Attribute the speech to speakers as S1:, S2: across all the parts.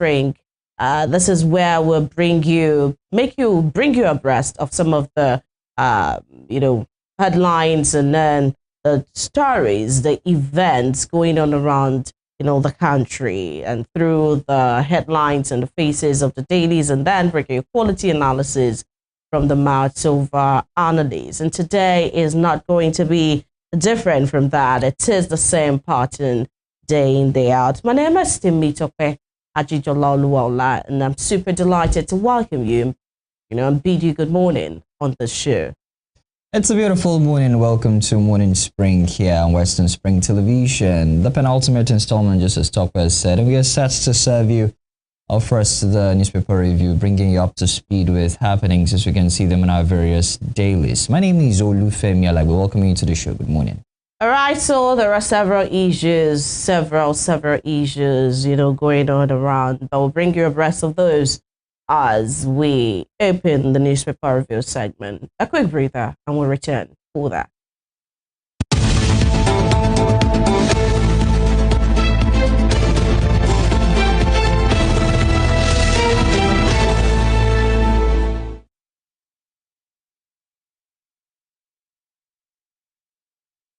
S1: Spring. This is where we'll bring you abreast of some of the headlines and then the stories, the events going on around the country, and through the headlines and the faces of the dailies, and then bring you quality analysis from the mouths of analysts. And today is not going to be different from that. It is the same pattern day in, day out. My name is Timitope Ajijola, and I'm super delighted to welcome you, and bid you good morning on the show.
S2: It's a beautiful morning. Welcome to Morning Spring here on Western Spring Television. The penultimate installment, just as Topper said, and we are set to serve you first the newspaper review, bringing you up to speed with happenings as we can see them in our various dailies. My name is Olufemi Alagbe. Welcome you to the show. Good morning.
S1: All right, so there are several issues, several issues, going on around, but we'll bring you abreast of those as we open the newspaper review segment. A quick breather, and we'll return for that.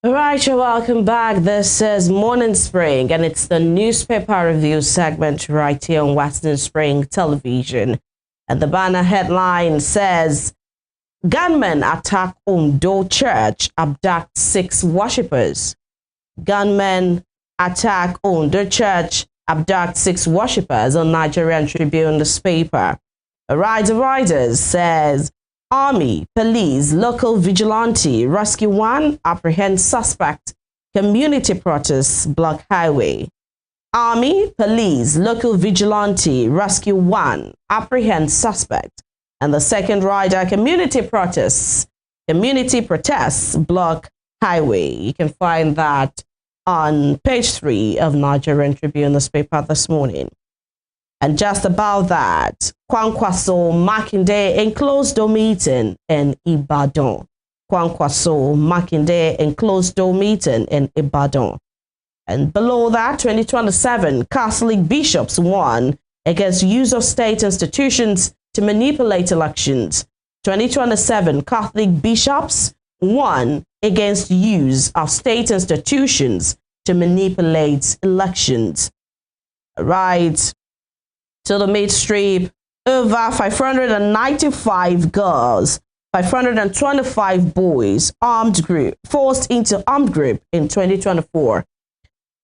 S1: All right, you're welcome back. This is Morning Spring, and it's the newspaper review segment right here on Western Spring Television. And the banner headline says, gunmen attack Ondo Church, abduct 6 worshippers. Gunmen attack Ondo Church, abduct 6 worshippers on Nigerian Tribune newspaper. All right, the Reuters says, Army, police, local vigilante, rescue 1, apprehend suspect, community protests, block highway. Army, police, local vigilante, rescue 1, apprehend suspect. And the second rider, community protests, block highway. You can find that on page 3 of Nigerian Tribune newspaper this morning. And just about that, Kwankwaso Makinde enclosed door meeting in Ibadan. Kwankwaso Makinde enclosed door meeting in Ibadan. And below that, 2027 Catholic bishops won against use of state institutions to manipulate elections. 2027 Catholic bishops won against use of state institutions to manipulate elections. Right. To the midstream, over 595 girls, 525 boys forced into armed group in 2024.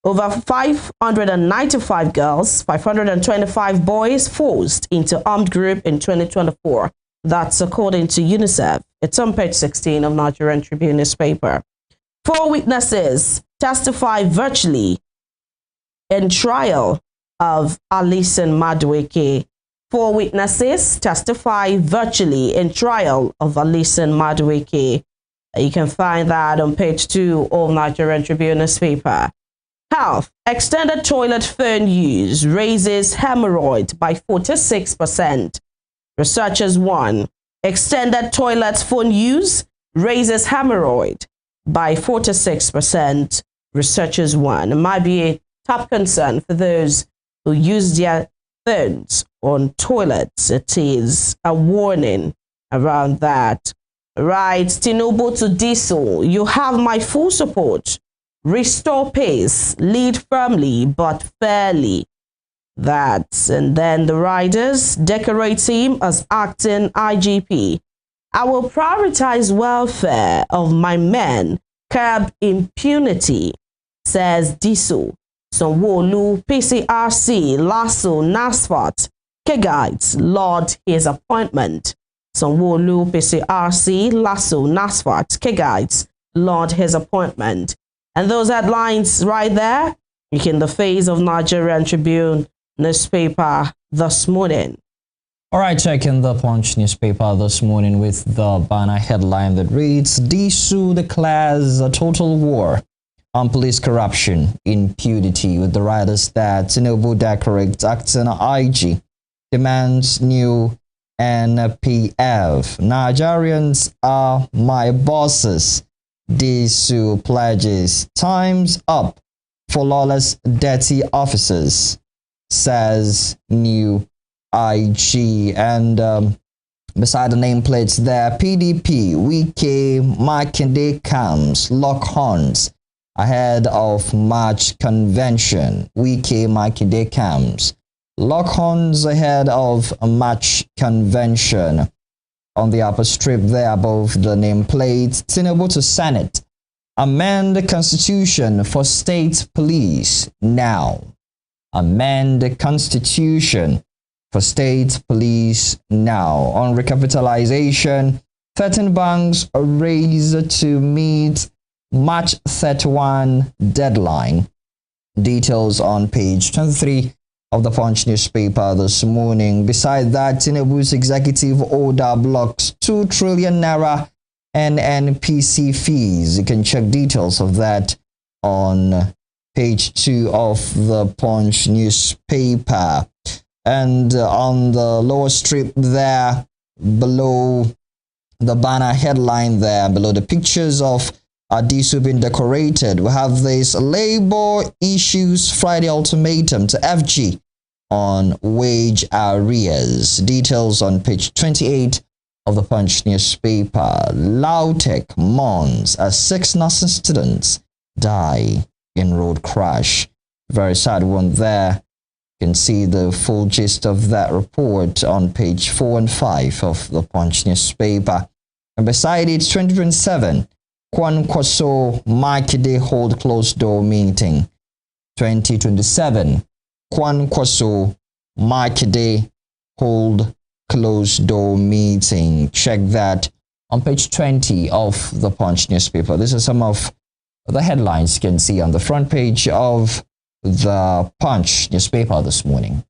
S1: Over 595 girls, 525 boys forced into armed group in 2024. That's according to UNICEF. It's on page 16 of Nigerian Tribune newspaper. 4 witnesses testify virtually in trial of Alison Madueke. 4 witnesses testify virtually in trial of Alison Madueke. You can find that on page 2 of Nigerian Tribune newspaper. Health. Extended toilet phone use raises hemorrhoid by 46%. Researchers warn. Extended toilet phone use raises hemorrhoid by 46%. Researchers warn. It might be a top concern for those who use their phones on toilets. It is a warning around that. Right, Tinubu to Diesel, you have my full support. Restore pace, lead firmly but fairly. And then the riders decorate him as acting IGP. I will prioritize welfare of my men, curb impunity, says Diesel. Sanwo-Olu, PCRC, Lasso, NASFAT, Kegites, laud his appointment. Sanwo-Olu, PCRC, Lasso, NASFAT, Kegites, laud his appointment. And those headlines right there, you can the face of Nigerian Tribune newspaper this morning.
S2: All right, checking the Punch newspaper this morning with the banner headline that reads, DSU declares a total war on police corruption, impunity, with the writers that Tinubu decorates acting IG, demands new NPF. Nigerians are my bosses. DSU pledges time's up for lawless, dirty officers. says new IG. And beside the nameplates there, PDP, Wike, Makinde comes, lock horns ahead of March convention. Wike, Makinde comes, lock horns ahead of a March convention. On the upper strip there above the nameplate, Tinubu to Senate. Amend the Constitution for state police now. Amend the Constitution for state police now. On recapitalization, 13 banks are raised to meet March 31 deadline. Details on page 23 of the Punch newspaper this morning. Beside that, Tinubu's executive order blocks 2 trillion naira NNPC fees. You can check details of that on page 2 of the Punch newspaper. And on the lower strip there, below the banner headline there, below the pictures of Adisu being decorated, we have this Labor issues Friday ultimatum to FG on wage arrears. Details on page 28 of the Punch newspaper. Lautech mourns as 6 nursing students die in road crash. Very sad one there. You can see the full gist of that report on page 4 and 5 of the Punch newspaper. And beside it, 2027, Kwankwaso Makinde hold closed door meeting. 2027, Kwankwaso Makinde hold closed door meeting. Check that on page 20 of the Punch newspaper. This is some of the headlines you can see on the front page of the Punch newspaper this morning.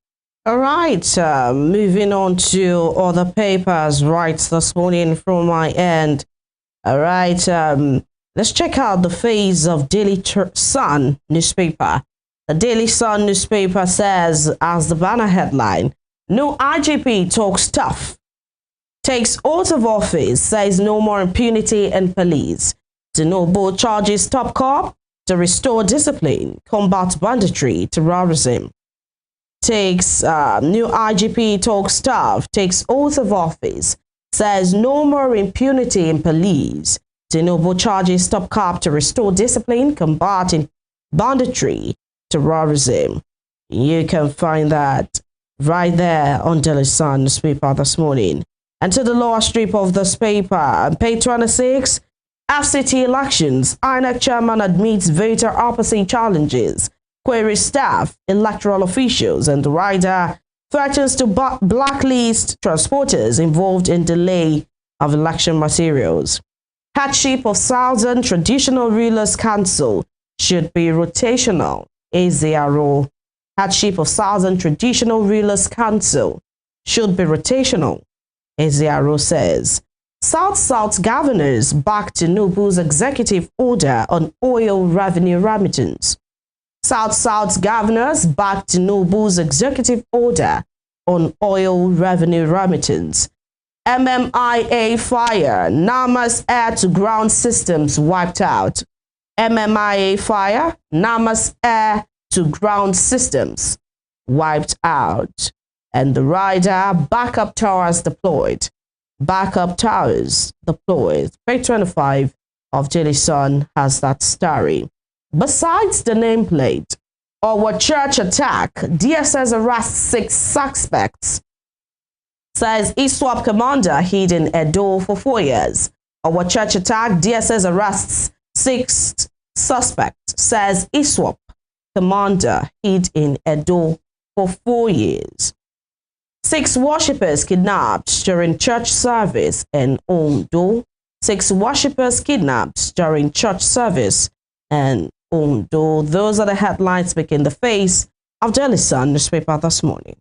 S1: All right, moving on to other papers right this morning from my end. All right, let's check out the face of Daily Sun newspaper. The Daily Sun newspaper says, as the banner headline, no IGP talks tough, takes oath of office, says no more impunity in police. Tinubu charges top cop to restore discipline, combat banditry, terrorism. Takes new IGP talks tough, takes oath of office, says no more impunity in police. Tinubu charges top cop to restore discipline, combating banditry, terrorism. You can find that right there on Daily Sun newspaper this morning. And to the lower strip of this paper, page 26, FCT elections, INEC chairman admits voter opposite challenges, queries staff, electoral officials, and the rider threatens to blacklist transporters involved in delay of election materials. Headship of Southern Traditional Rulers Council should be rotational, AZRO. Headship of Southern Traditional Rulers Council should be rotational, AZRO says. South governors back Tinubu's executive order on oil revenue remittance. South governors back Tinubu's executive order on oil revenue remittance. MMIA fire, Nama's air-to-ground systems wiped out. MMIA fire, Nama's air-to-ground systems wiped out. And the rider, backup towers deployed. Backup towers deployed. Page 25 of Daily Sun has that story. Besides the nameplate, our church attack, DSS arrests 6 suspects. Says ISWAP commander hid in Edo for 4 years. Our church attack, DSS arrests 6 suspects. Says ISWAP commander hid in Edo for 4 years. 6 worshippers kidnapped during church service in Ondo. 6 worshippers kidnapped during church service in Ondo. Those are the headlines making the face of Daily Sun newspaper this morning.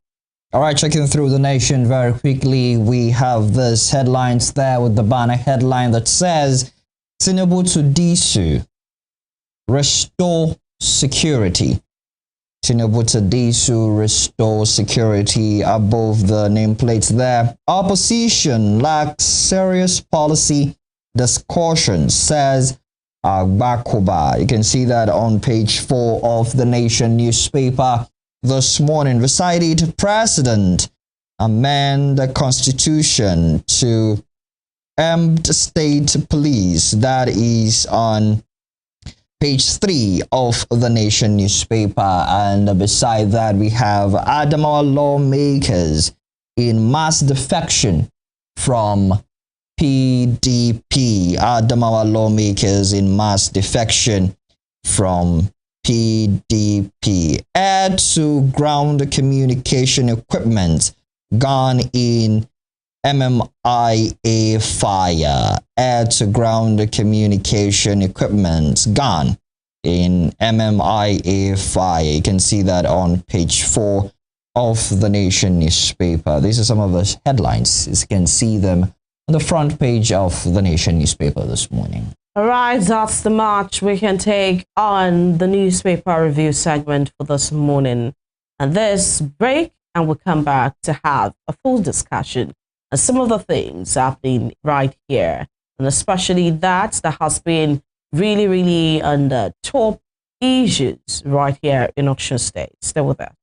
S2: All right, checking through the nation very quickly. We have this headlines there with the banner headline that says, Tinubu to Disu, restore security. Tinubu to Disu, restore security above the nameplates there. Opposition lacks serious policy discussion, says Agbakoba. You can see that on page 4 of the Nation newspaper. this morning. Recited President amend the Constitution to armed state police. That is on page 3 of the Nation newspaper. And beside that, we have Adamawa lawmakers in mass defection from PDP. Adamawa lawmakers in mass defection from PDP. Air to ground communication equipment gone in MMIA fire. Air to ground communication equipment gone in MMIA fire. You can see that on page 4 of the Nation newspaper. These are some of the headlines. You can see them on the front page of the Nation newspaper this morning.
S1: All right, that's the much we can take on the newspaper review segment for this morning. And this break, and we'll come back to have a full discussion on some of the things happening right here, and especially that has been really on the top issues right here in Ocean State. Stay with us.